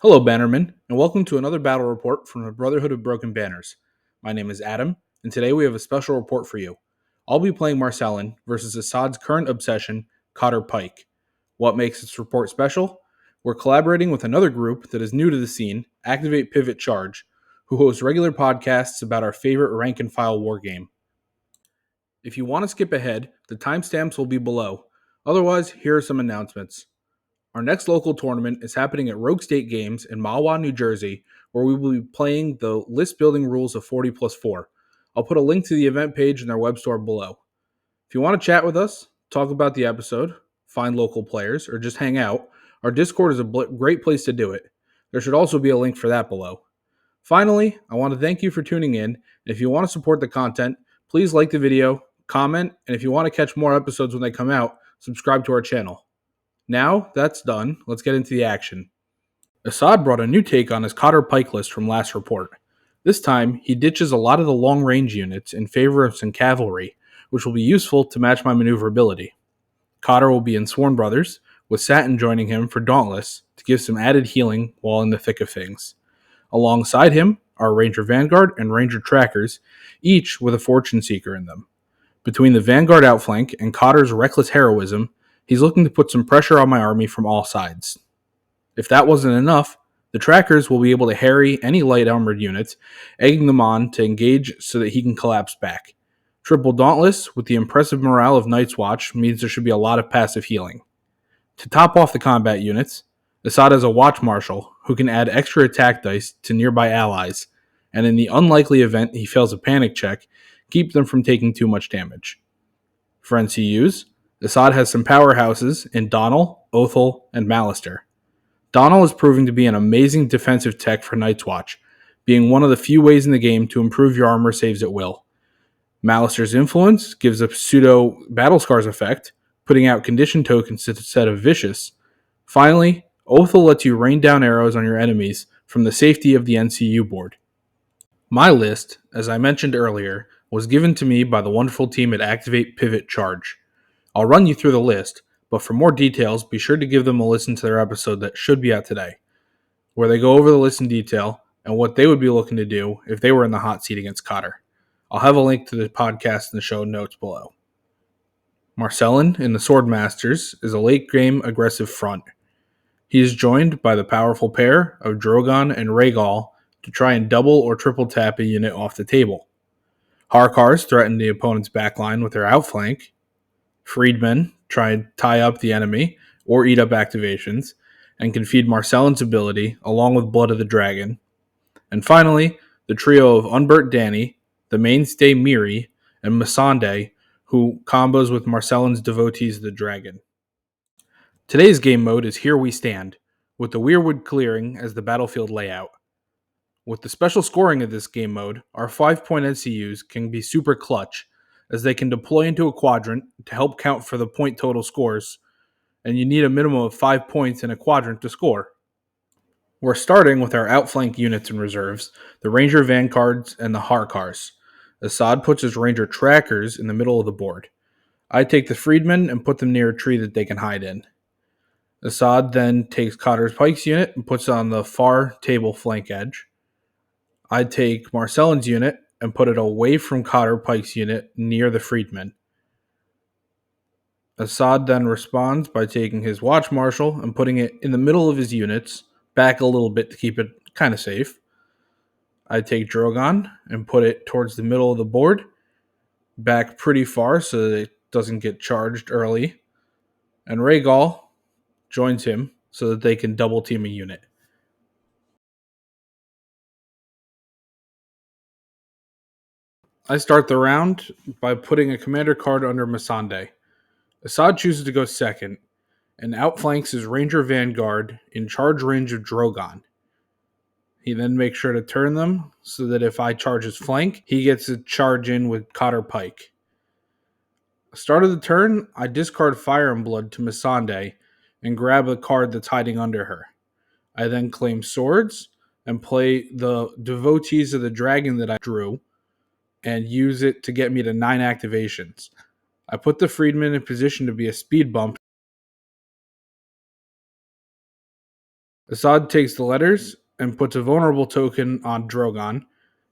Hello, Bannermen, and welcome to another battle report from the Brotherhood of Broken Banners. My name is Adam, and today we have a special report for you. I'll be playing Marselen versus Assad's current obsession, Cotter Pyke. What makes this report special? We're collaborating with another group that is new to the scene, Activate Pivot Charge, who hosts regular podcasts about our favorite rank and file wargame. If you want to skip ahead, the timestamps will be below. Otherwise, here are some announcements. Our next local tournament is happening at Rogue State Games in Mahwah, New Jersey, where we will be playing the list building rules of 40 plus 4. I'll put a link to the event page in our web store below. If you want to chat with us, talk about the episode, find local players, or just hang out, our Discord is a great place to do it. There should also be a link for that below. Finally, I want to thank you for tuning in, and if you want to support the content, please like the video, comment, and if you want to catch more episodes when they come out, subscribe to our channel. Now that's done, let's get into the action. Assad brought a new take on his Cotter Pyke list from last report. This time, he ditches a lot of the long-range units in favor of some cavalry, which will be useful to match my maneuverability. Cotter will be in Sworn Brothers, with Satin joining him for Dauntless to give some added healing while in the thick of things. Alongside him are Ranger Vanguard and Ranger Trackers, each with a Fortune Seeker in them. Between the Vanguard outflank and Cotter's reckless heroism, he's looking to put some pressure on my army from all sides. If that wasn't enough, the Trackers will be able to harry any light armored units, egging them on to engage so that he can collapse back. Triple Dauntless with the impressive morale of Night's Watch means there should be a lot of passive healing. To top off the combat units, Assad has a Watch Marshal who can add extra attack dice to nearby allies, and in the unlikely event he fails a panic check, keep them from taking too much damage. For NCUs, Assad has some powerhouses in Donnell, Othel, and Malister. Donnell is proving to be an amazing defensive tech for Night's Watch, being one of the few ways in the game to improve your armor saves at will. Malister's influence gives a pseudo battle scars effect, putting out condition tokens instead of vicious. Finally, Othel lets you rain down arrows on your enemies from the safety of the NCU board. My list, as I mentioned earlier, was given to me by the wonderful team at Activate Pivot Charge. I'll run you through the list, but for more details, be sure to give them a listen to their episode that should be out today, where they go over the list in detail and what they would be looking to do if they were in the hot seat against Cotter. I'll have a link to the podcast in the show notes below. Marselen in the Swordmasters is a late-game aggressive front. He is joined by the powerful pair of Drogon and Rhaegal to try and double or triple tap a unit off the table. Harkars threaten the opponent's backline with their outflank. Freedmen try and tie up the enemy or eat up activations, and can feed Marselin's ability along with Blood of the Dragon. And finally, the trio of Unburnt Danny, the mainstay Miri, and Missandei, who combos with Marselin's Devotees of the Dragon. Today's game mode is Here We Stand, with the Weirwood clearing as the battlefield layout. With the special scoring of this game mode, our 5-point NCUs can be super clutch, as they can deploy into a quadrant to help count for the point total scores, and you need a minimum of 5 points in a quadrant to score. We're starting with our outflank units and reserves, the Ranger Vanguards and the Harkars. Assad puts his Ranger Trackers in the middle of the board. I take the Freedmen and put them near a tree that they can hide in. Assad then takes Cotter Pyke's unit and puts it on the far table flank edge. I take Marselin's unit and put it away from Cotter Pyke's unit near the Freedmen. Assad then responds by taking his Watch Marshal and putting it in the middle of his units, back a little bit to keep it kind of safe. I take Drogon and put it towards the middle of the board, back pretty far so that it doesn't get charged early. And Rhaegal joins him so that they can double team a unit. I start the round by putting a commander card under Missandei. Assad chooses to go second and outflanks his Ranger Vanguard in charge range of Drogon. He then makes sure to turn them so that if I charge his flank, he gets to charge in with Cotter Pyke. Start of the turn, I discard Fire and Blood to Missandei and grab a card that's hiding under her. I then claim Swords and play the Devotees of the Dragon that I drew and use it to get me to 9 activations. I put the Freedman, in position to be a speed bump Assad takes the letters and puts a vulnerable token on Drogon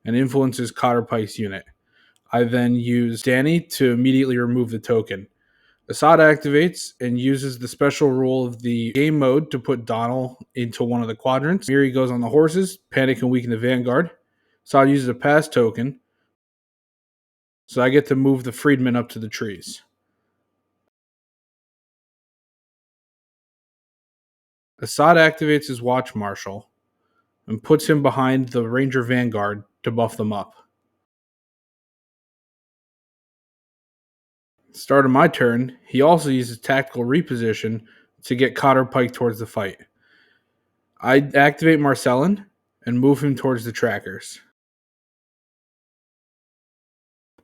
and influences Cotter Pyke's unit. I then use Danny to immediately remove the token. Assad activates and uses the special rule of the game mode to put Donald into one of the quadrants. Miri goes on the horses, panic and weaken the vanguard. Assad uses a pass token, so I get to move the freedmen up to the trees. Assad activates his watch marshal and puts him behind the ranger vanguard to buff them up. Start of my turn, he also uses tactical reposition to get Cotter Pyke towards the fight. I activate Marselen and move him towards the trackers.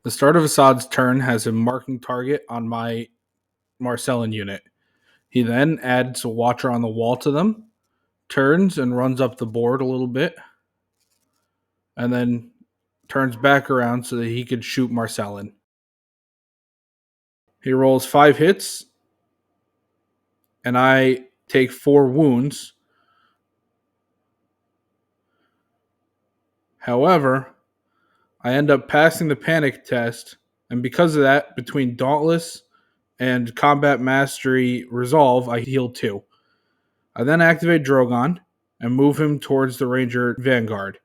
The start of Assad's turn has him marking target on my Marselen unit. He then adds a watcher on the wall to them, turns and runs up the board a little bit, and then turns back around so that he could shoot Marselen. He rolls 5 hits, and I take 4 wounds. However, I end up passing the panic test, and because of that, between Dauntless and Combat Mastery Resolve, I heal 2. I then activate Drogon and move him towards the Ranger Vanguard.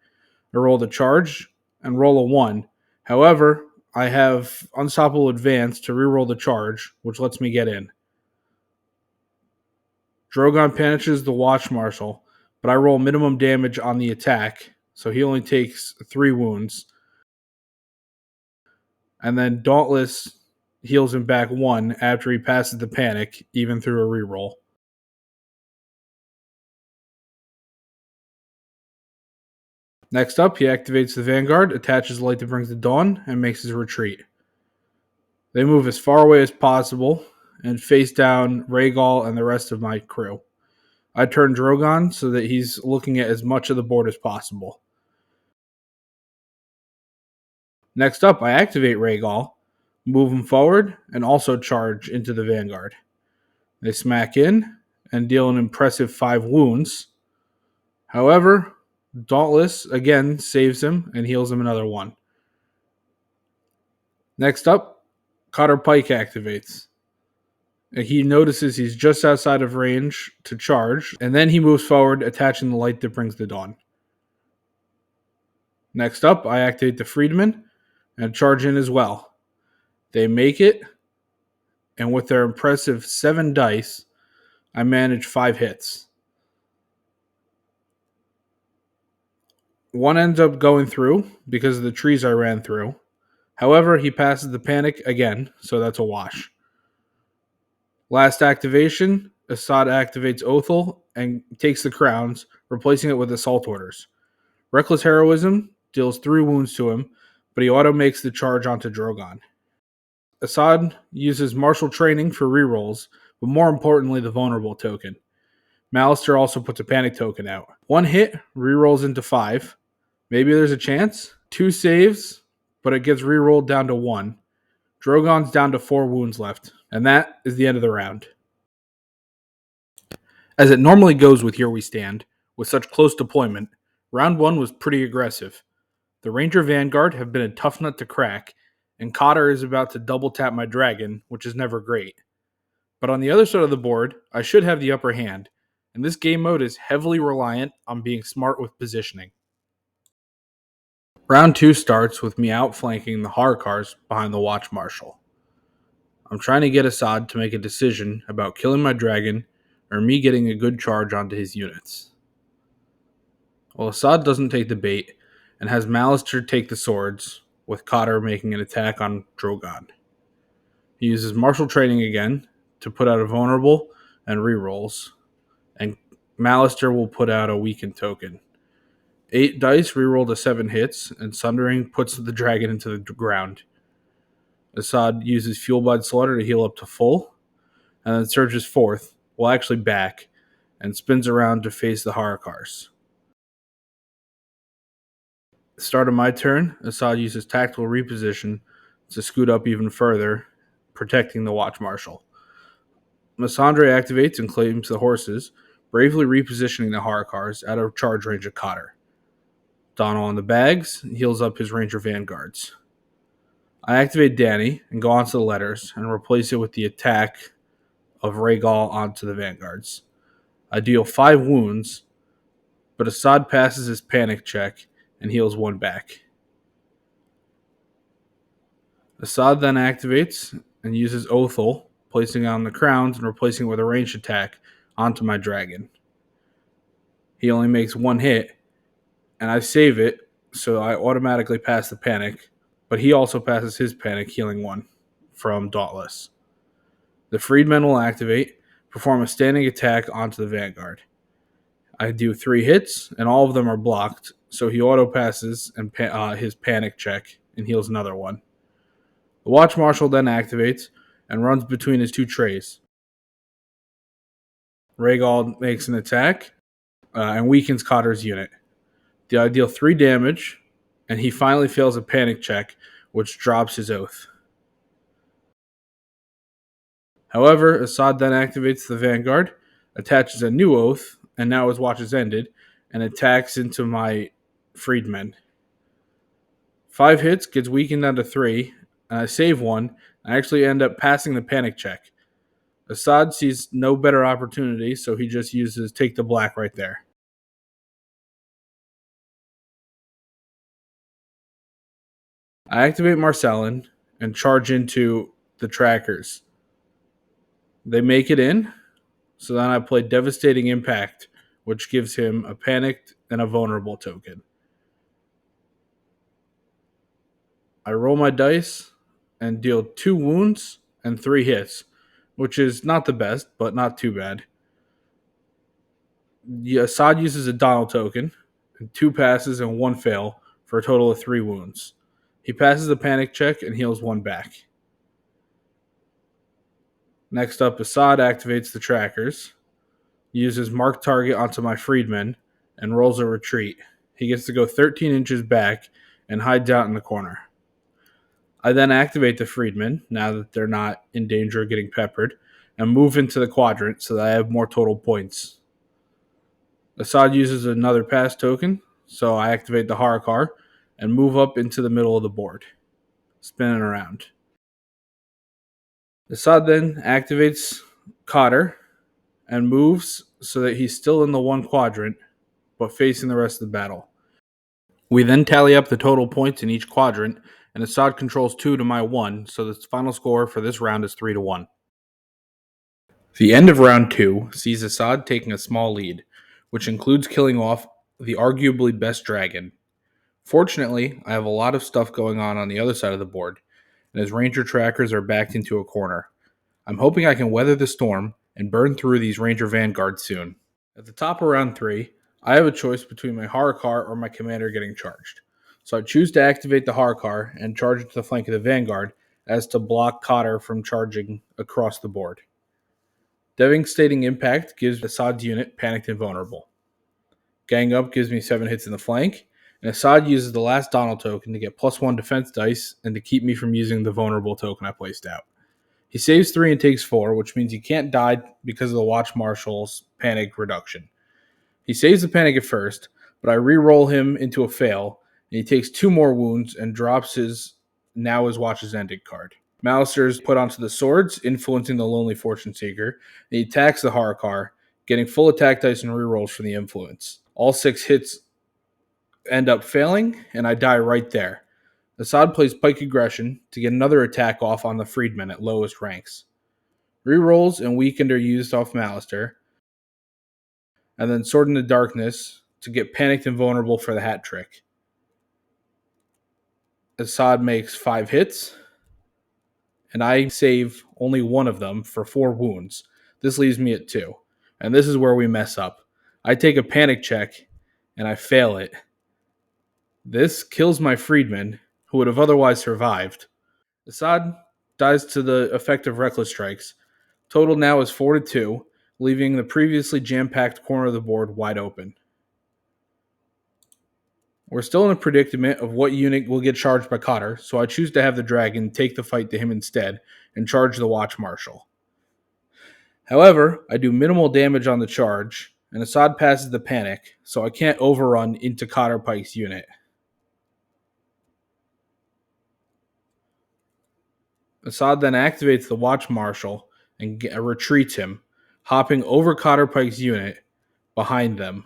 I roll the charge and roll a 1. However, I have Unstoppable Advance to reroll the charge, which lets me get in. Drogon punishes the Watch Marshal, but I roll minimum damage on the attack, so he only takes 3 wounds. And then Dauntless heals him back 1 after he passes the panic, even through a reroll. Next up, he activates the Vanguard, attaches the Light that brings the dawn, and makes his retreat. They move as far away as possible and face down Rhaegal and the rest of my crew. I turn Drogon so that he's looking at as much of the board as possible. Next up, I activate Rhaegal, move him forward, and also charge into the Vanguard. They smack in and deal an impressive 5 wounds. However, Dauntless again saves him and heals him another 1. Next up, Cotter Pyke activates. He notices he's just outside of range to charge, and then he moves forward, attaching the Light that brings the dawn. Next up, I activate the Freedmen and charge in as well. They make it, and with their impressive 7 dice, I manage 5 hits. One ends up going through because of the trees I ran through. However, he passes the panic again, so that's a wash. Last activation, Assad activates Othel and takes the crowns, replacing it with assault orders. Reckless Heroism deals 3 wounds to him, but he auto makes the charge onto Drogon. Assad uses martial training for rerolls, but more importantly, the vulnerable token. Malister also puts a panic token out. 1 hit rerolls into 5. Maybe there's a chance. 2 saves, but it gets rerolled down to 1. Drogon's down to 4 wounds left, and that is the end of the round. As it normally goes with Here We Stand, with such close deployment, round 1 was pretty aggressive. The Ranger Vanguard have been a tough nut to crack, and Cotter is about to double tap my dragon, which is never great. But on the other side of the board, I should have the upper hand, and this game mode is heavily reliant on being smart with positioning. Round 2 starts with me outflanking the Harkars behind the Watch Marshal. I'm trying to get Assad to make a decision about killing my dragon or me getting a good charge onto his units. Well, Assad doesn't take the bait and has Malister take the swords, with Cotter making an attack on Drogon. He uses martial training again to put out a vulnerable and rerolls, and Malister will put out a weakened token. 8 dice reroll to 7 hits, and Sundering puts the dragon into the ground. Assad uses Fuelbud Slaughter to heal up to full, and then surges forth, well actually back, and spins around to face the Harakars. At the start of my turn, Assad uses tactical reposition to scoot up even further, protecting the Watch Marshal. Missandre activates and claims the horses, bravely repositioning the horror cars out of charge range of Cotter. Donald on the bags heals up his Ranger Vanguards. I activate Danny and go onto the letters and replace it with the attack of Rhaegal onto the Vanguards. I deal 5 wounds, but Assad passes his panic check and heals 1 back. Assad then activates and uses Othel, placing it on the crowns and replacing it with a ranged attack onto my dragon. He only makes 1 hit, and I save it, so I automatically pass the panic, but he also passes his panic, healing 1 from Dauntless. The Freedmen will activate, perform a standing attack onto the Vanguard. I do 3 hits, and all of them are blocked, so he auto passes and his panic check and heals another 1. The Watch Marshal then activates and runs between his 2 trays. Rhaegal makes an attack and weakens Cotter's unit. I deal 3 damage, and he finally fails a panic check, which drops his oath. However, Assad then activates the Vanguard, attaches a new oath, and now his watch is ended, and attacks into my freedmen. 5 hits, gets weakened down to 3, and I save 1. I actually end up passing the panic check. Assad sees no better opportunity, so he just uses Take the Black right there. I activate Marselen and charge into the trackers. They make it in, so then I play Devastating Impact, which gives him a panicked and a vulnerable token. I roll my dice and deal 2 wounds and 3 hits, which is not the best, but not too bad. Assad uses a Donald token, and 2 passes and 1 fail, for a total of 3 wounds. He passes a panic check and heals 1 back. Next up, Assad activates the trackers, uses Mark Target onto my freedmen, and rolls a retreat. He gets to go 13 inches back and hides out in the corner. I then activate the freedmen, now that they're not in danger of getting peppered, and move into the quadrant so that I have more total points. Assad uses another pass token, so I activate the horror car and move up into the middle of the board, spinning around. Assad then activates Cotter and moves so that he's still in the 1 quadrant, but facing the rest of the battle. We then tally up the total points in each quadrant, and Assad controls 2 to my 1, so the final score for this round is 3-1. The end of round 2 sees Assad taking a small lead, which includes killing off the arguably best dragon. Fortunately, I have a lot of stuff going on the other side of the board, and his Ranger trackers are backed into a corner. I'm hoping I can weather the storm and burn through these Ranger Vanguards soon. At the top of round 3, I have a choice between my horror car or my commander getting charged. So I choose to activate the horror car and charge it to the flank of the Vanguard as to block Cotter from charging across the board. Devastating Impact gives Assad's unit panicked and vulnerable. Gang Up gives me 7 hits in the flank, and Assad uses the last Donald token to get +1 defense dice and to keep me from using the vulnerable token I placed out. He saves 3 and takes 4, which means he can't die because of the Watch Marshal's panic reduction. He saves the panic at first, but I re-roll him into a fail, and he takes 2 more wounds and drops his Watch is Ended card. Malister is put onto the swords, influencing the Lonely Fortune Seeker, and he attacks the horror car, getting full attack dice and re-rolls from the influence. All 6 hits end up failing, and I die right there. Assad plays Pike Aggression to get another attack off on the freedmen at lowest ranks. Rerolls and Weakened are used off Malister, and then Sword in the Darkness to get panicked and vulnerable for the hat trick. Assad makes 5 hits, and I save only 1 of them for 4 wounds. This leaves me at 2, and this is where we mess up. I take a panic check, and I fail it. This kills my freedman, who would have otherwise survived. Assad dies to the effect of Reckless Strikes. Total now is 4-2, leaving the previously jam-packed corner of the board wide open. We're still in a predicament of what unit will get charged by Cotter, so I choose to have the dragon take the fight to him instead and charge the Watch Marshal. However, I do minimal damage on the charge, and Assad passes the panic, so I can't overrun into Cotter Pyke's unit. Assad then activates the Watch Marshal and retreats him, hopping over Cotter Pyke's unit behind them.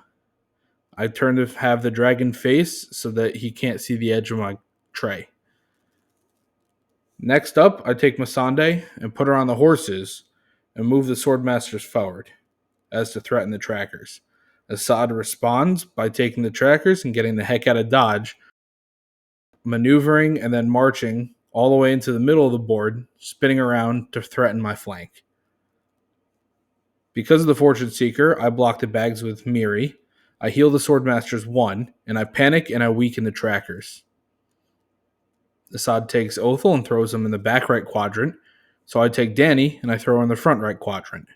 I turn to have the dragon face so that he can't see the edge of my tray. Next up, I take Masande and put her on the horses and move the Swordmasters forward, as to threaten the trackers. Assad responds by taking the trackers and getting the heck out of Dodge, maneuvering and then marching all the way into the middle of the board, spinning around to threaten my flank. Because of the Fortune Seeker, I block the bags with Miri. I heal the Swordmasters 1, and I panic and I weaken the trackers. Assad takes Othel and throws him in the back right quadrant, so I take Danny and I throw her in the front right quadrant.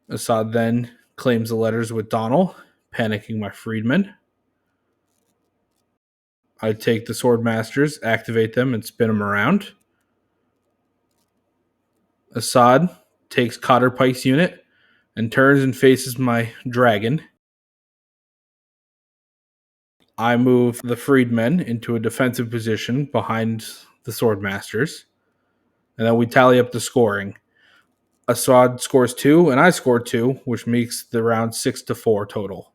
Assad then claims the letters with Donnell, panicking my freedmen. I take the Swordmasters, activate them, and spin them around. Assad takes Cotter Pyke's unit and turns and faces my dragon. I move the freedmen into a defensive position behind the Swordmasters, and then we tally up the scoring. Assad scores 2, and I score 2, which makes the round 6-4 total.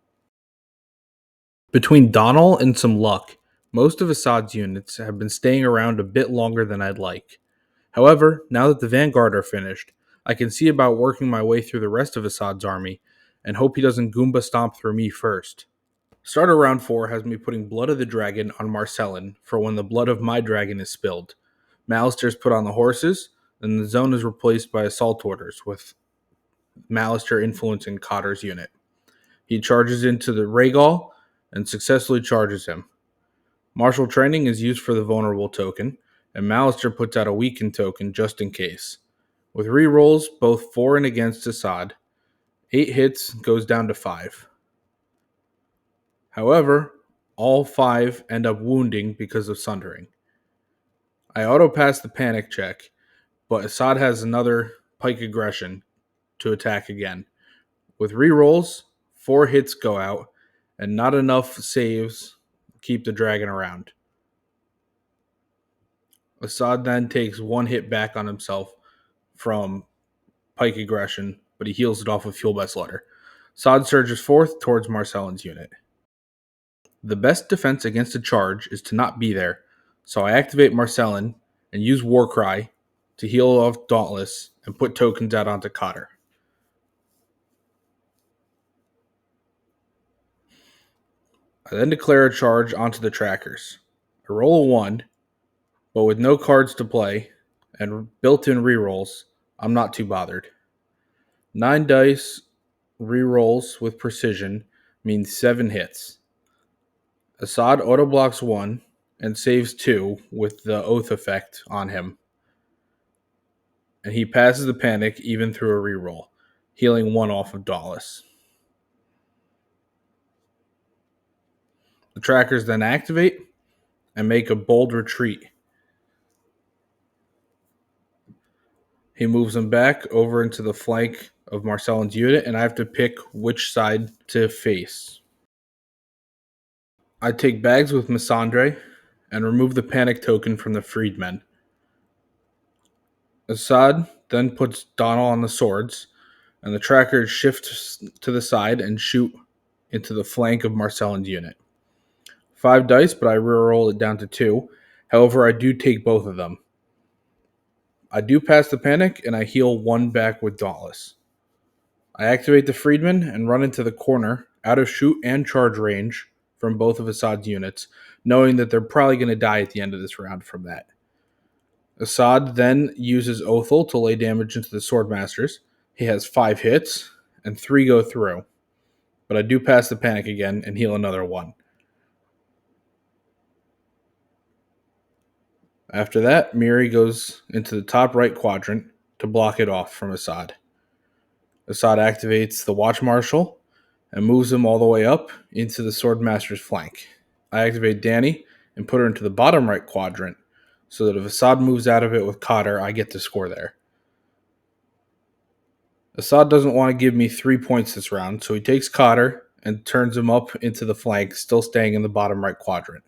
Between Donnell and some luck, most of Assad's units have been staying around a bit longer than I'd like. However, now that the Vanguard are finished, I can see about working my way through the rest of Assad's army and hope he doesn't Goomba stomp through me first. Start of round 4 has me putting Blood of the Dragon on Marselen for when the blood of my dragon is spilled. Malister's put on the horses, and the zone is replaced by assault orders, with Malister influencing Cotter's unit. He charges into the Rhaegal and successfully charges him. Martial training is used for the vulnerable token, and Malister puts out a weakened token just in case. With rerolls both for and against Assad, 8 hits goes down to 5. However, all 5 end up wounding because of sundering. I auto-pass the panic check, but Assad has another Pyke aggression to attack again. With rerolls, 4 hits go out, and not enough saves keep the dragon around. Assad then takes 1 hit back on himself from Pyke aggression, but he heals it off with Fuel by Slaughter. Assad surges forth towards Marselin's unit. The best defense against a charge is to not be there, so I activate Marselen and use Warcry to heal off Dauntless and put tokens out onto Cotter. I then declare a charge onto the trackers. I roll a 1, but with no cards to play and built-in rerolls, I'm not too bothered. 9 dice rerolls with precision means 7 hits. Assad autoblocks 1 and saves 2 with the Oath effect on him. And he passes the panic even through a reroll, healing 1 off of Dauntless. The trackers then activate and make a bold retreat. He moves them back over into the flank of Marselin's unit, and I have to pick which side to face. I take bags with Missandre and remove the panic token from the freedmen. Assad then puts Donnell on the swords, and the trackers shift to the side and shoot into the flank of Marselin's unit. 5 dice, but I reroll it down to 2. However, I do take both of them. I do pass the panic, and I heal 1 back with Dauntless. I activate the Freedman and run into the corner, out of shoot and charge range from both of Assad's units, knowing that they're probably going to die at the end of this round from that. Assad then uses Othel to lay damage into the Swordmasters. He has 5 hits, and 3 go through. But I do pass the panic again and heal another 1. After that, Miri goes into the top right quadrant to block it off from Assad. Assad activates the Watch Marshal and moves him all the way up into the Swordmaster's flank. I activate Danny and put her into the bottom right quadrant so that if Assad moves out of it with Cotter, I get to score there. Assad doesn't want to give me 3 points this round, so he takes Cotter and turns him up into the flank, still staying in the bottom right quadrant.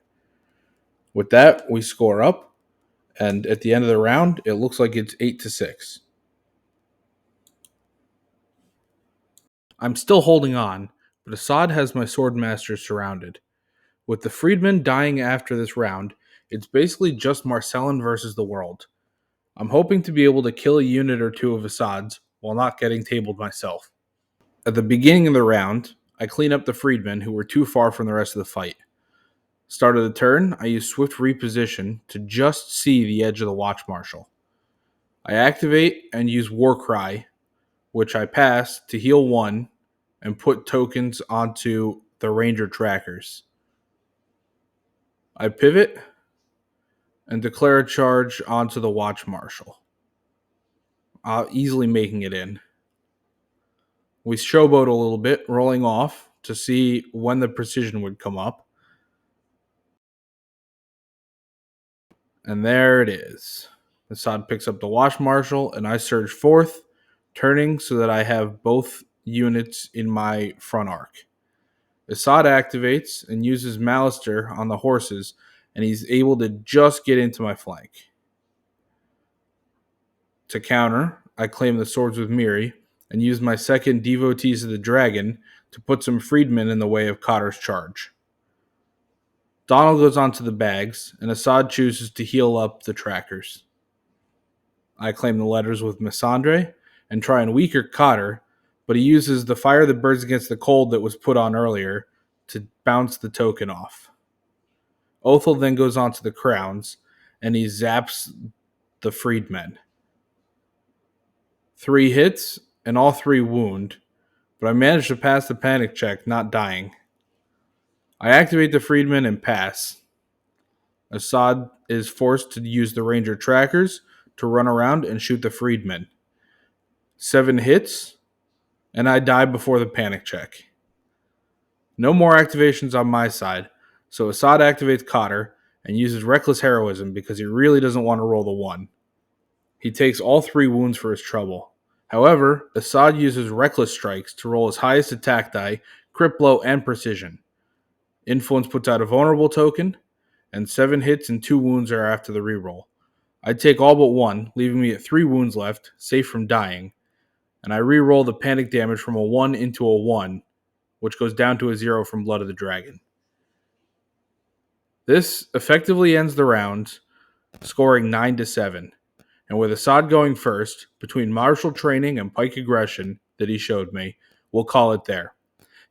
With that, we score up, and at the end of the round, it looks like it's 8-6. I'm still holding on, but Assad has my swordmasters surrounded. With the freedmen dying after this round, it's basically just Marselen versus the world. I'm hoping to be able to kill a unit or two of Assad's while not getting tabled myself. At the beginning of the round, I clean up the freedmen who were too far from the rest of the fight. Start of the turn, I use Swift Reposition to just see the edge of the Watch Marshal. I activate and use War Cry, which I pass to heal 1 and put tokens onto the Ranger trackers. I pivot and declare a charge onto the Watch Marshal, easily making it in. We showboat a little bit, rolling off to see when the precision would come up. And there it is. Assad picks up the Watch Marshal, and I surge forth, turning so that I have both units in my front arc. Assad activates and uses Malister on the horses, and he's able to just get into my flank. To counter, I claim the swords with Miri and use my second Devotees of the Dragon to put some freedmen in the way of Cotter's charge. Donald goes onto the bags, and Assad chooses to heal up the trackers. I claim the letters with Missandre and try and weaker Cotter, but he uses the Fire that Burns Against the Cold that was put on earlier to bounce the token off. Othel then goes on to the crowns, and he zaps the freedmen. 3 hits, and all 3 wound, but I managed to pass the panic check, not dying. I activate the freedmen and pass. Assad is forced to use the ranger trackers to run around and shoot the freedmen. 7 hits, and I die before the panic check. No more activations on my side, so Assad activates Cotter and uses Reckless Heroism because he really doesn't want to roll the 1. He takes all 3 wounds for his trouble. However, Assad uses Reckless Strikes to roll his highest attack die, crit blow, and precision. Influence puts out a vulnerable token, and 7 hits and 2 wounds are after the reroll. I take all but 1, leaving me at 3 wounds left, safe from dying, and I reroll the panic damage from a 1 into a 1, which goes down to a 0 from Blood of the Dragon. This effectively ends the round, scoring 9-7. And with Assad going first, between martial training and pike aggression that he showed me, we'll call it there.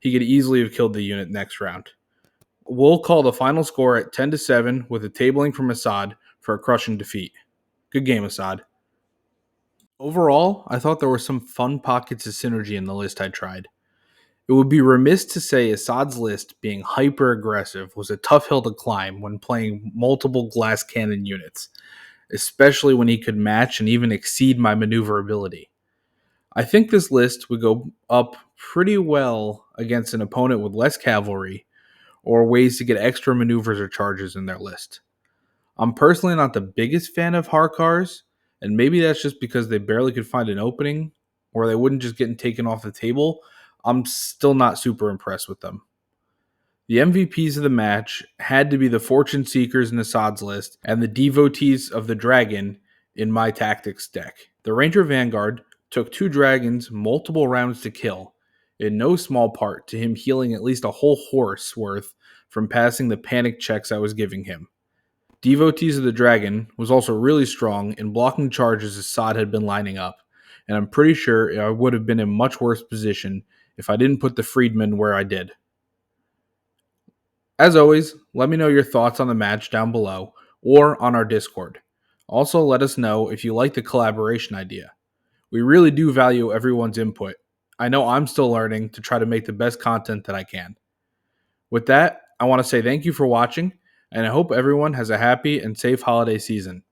He could easily have killed the unit next round. We'll call the final score at 10-7 with a tabling from Assad for a crushing defeat. Good game, Assad. Overall, I thought there were some fun pockets of synergy in the list I tried. It would be remiss to say Assad's list being hyper-aggressive was a tough hill to climb when playing multiple glass cannon units, especially when he could match and even exceed my maneuverability. I think this list would go up pretty well against an opponent with less cavalry or ways to get extra maneuvers or charges in their list. I'm personally not the biggest fan of Harkars, and maybe that's just because they barely could find an opening or they wouldn't just get taken off the table. I'm still not super impressed with them. The MVPs of the match had to be the Fortune Seekers in Assad's list and the Devotees of the Dragon in my tactics deck. The Ranger Vanguard took 2 dragons multiple rounds to kill, in no small part to him healing at least a whole horse worth from passing the panic checks I was giving him. Devotees of the Dragon was also really strong in blocking charges Assad had been lining up, and I'm pretty sure I would have been in much worse position if I didn't put the freedmen where I did. As always, let me know your thoughts on the match down below or on our Discord. Also, let us know if you like the collaboration idea. We really do value everyone's input. I know I'm still learning to try to make the best content that I can. With that, I want to say thank you for watching, and I hope everyone has a happy and safe holiday season.